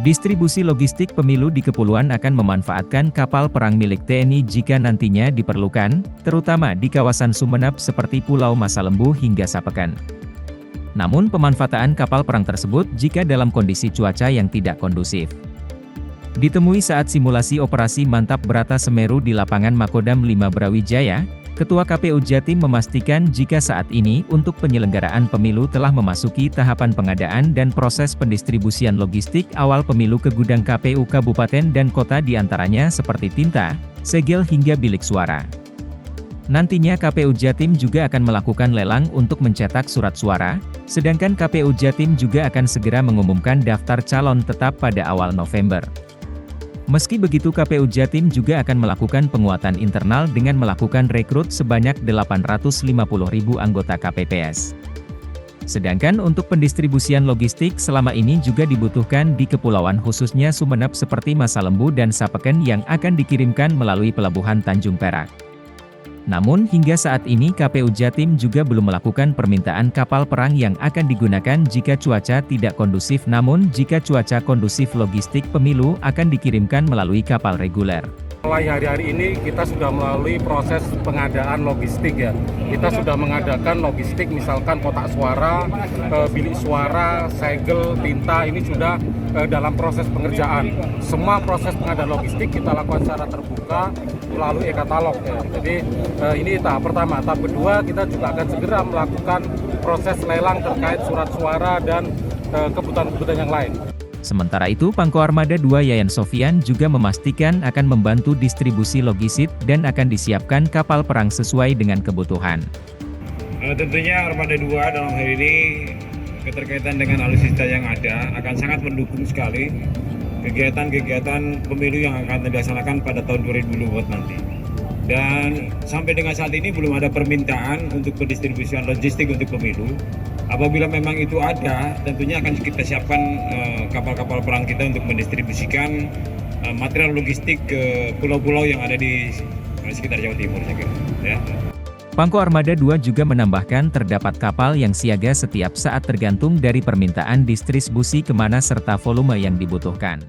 Distribusi logistik pemilu di Kepulauan akan memanfaatkan kapal perang milik TNI jika nantinya diperlukan, terutama di kawasan Sumeneb seperti Pulau Masalembu hingga Sapeken. Namun pemanfaatan kapal perang tersebut jika dalam kondisi cuaca yang tidak kondusif. Ditemui saat simulasi operasi Mantap Brata Semeru di lapangan Makodam 5 Brawijaya, Ketua KPU Jatim memastikan jika saat ini untuk penyelenggaraan pemilu telah memasuki tahapan pengadaan dan proses pendistribusian logistik awal pemilu ke gudang KPU Kabupaten dan Kota diantaranya seperti tinta, segel hingga bilik suara. Nantinya KPU Jatim juga akan melakukan lelang untuk mencetak surat suara, sedangkan KPU Jatim juga akan segera mengumumkan daftar calon tetap pada awal November. Meski begitu KPU Jatim juga akan melakukan penguatan internal dengan melakukan rekrut sebanyak 850.000 anggota KPPS. Sedangkan untuk pendistribusian logistik selama ini juga dibutuhkan di kepulauan khususnya Sumeneb seperti Masalembu dan Sapeken yang akan dikirimkan melalui Pelabuhan Tanjung Perak. Namun hingga saat ini KPU Jatim juga belum melakukan permintaan kapal perang yang akan digunakan jika cuaca tidak kondusif, namun jika cuaca kondusif logistik pemilu akan dikirimkan melalui kapal reguler. Mulai hari-hari ini kita sudah melalui proses pengadaan logistik ya. Kita sudah mengadakan logistik misalkan kotak suara, bilik suara, segel, tinta, ini sudah dalam proses pengerjaan. Semua proses pengadaan logistik kita lakukan secara terbuka melalui e-katalog ya. Jadi ini tahap pertama. Tahap kedua kita juga akan segera melakukan proses lelang terkait surat suara dan kebutuhan-kebutuhan yang lain. Sementara itu Pangko Armada 2 Yayan Sofian juga memastikan akan membantu distribusi logistik dan akan disiapkan kapal perang sesuai dengan kebutuhan. Tentunya Armada 2 dalam hal ini keterkaitan dengan alutsista yang ada akan sangat mendukung sekali kegiatan-kegiatan pemilu yang akan dilaksanakan pada tahun 2024 nanti. Dan sampai dengan saat ini belum ada permintaan untuk pendistribusian logistik untuk pemilu. Apabila memang itu ada, tentunya akan kita siapkan kapal-kapal perang kita untuk mendistribusikan material logistik ke pulau-pulau yang ada di sekitar Jawa Timur, saya kira. Ya. Pangko Armada 2 juga menambahkan terdapat kapal yang siaga setiap saat tergantung dari permintaan distribusi kemana serta volume yang dibutuhkan.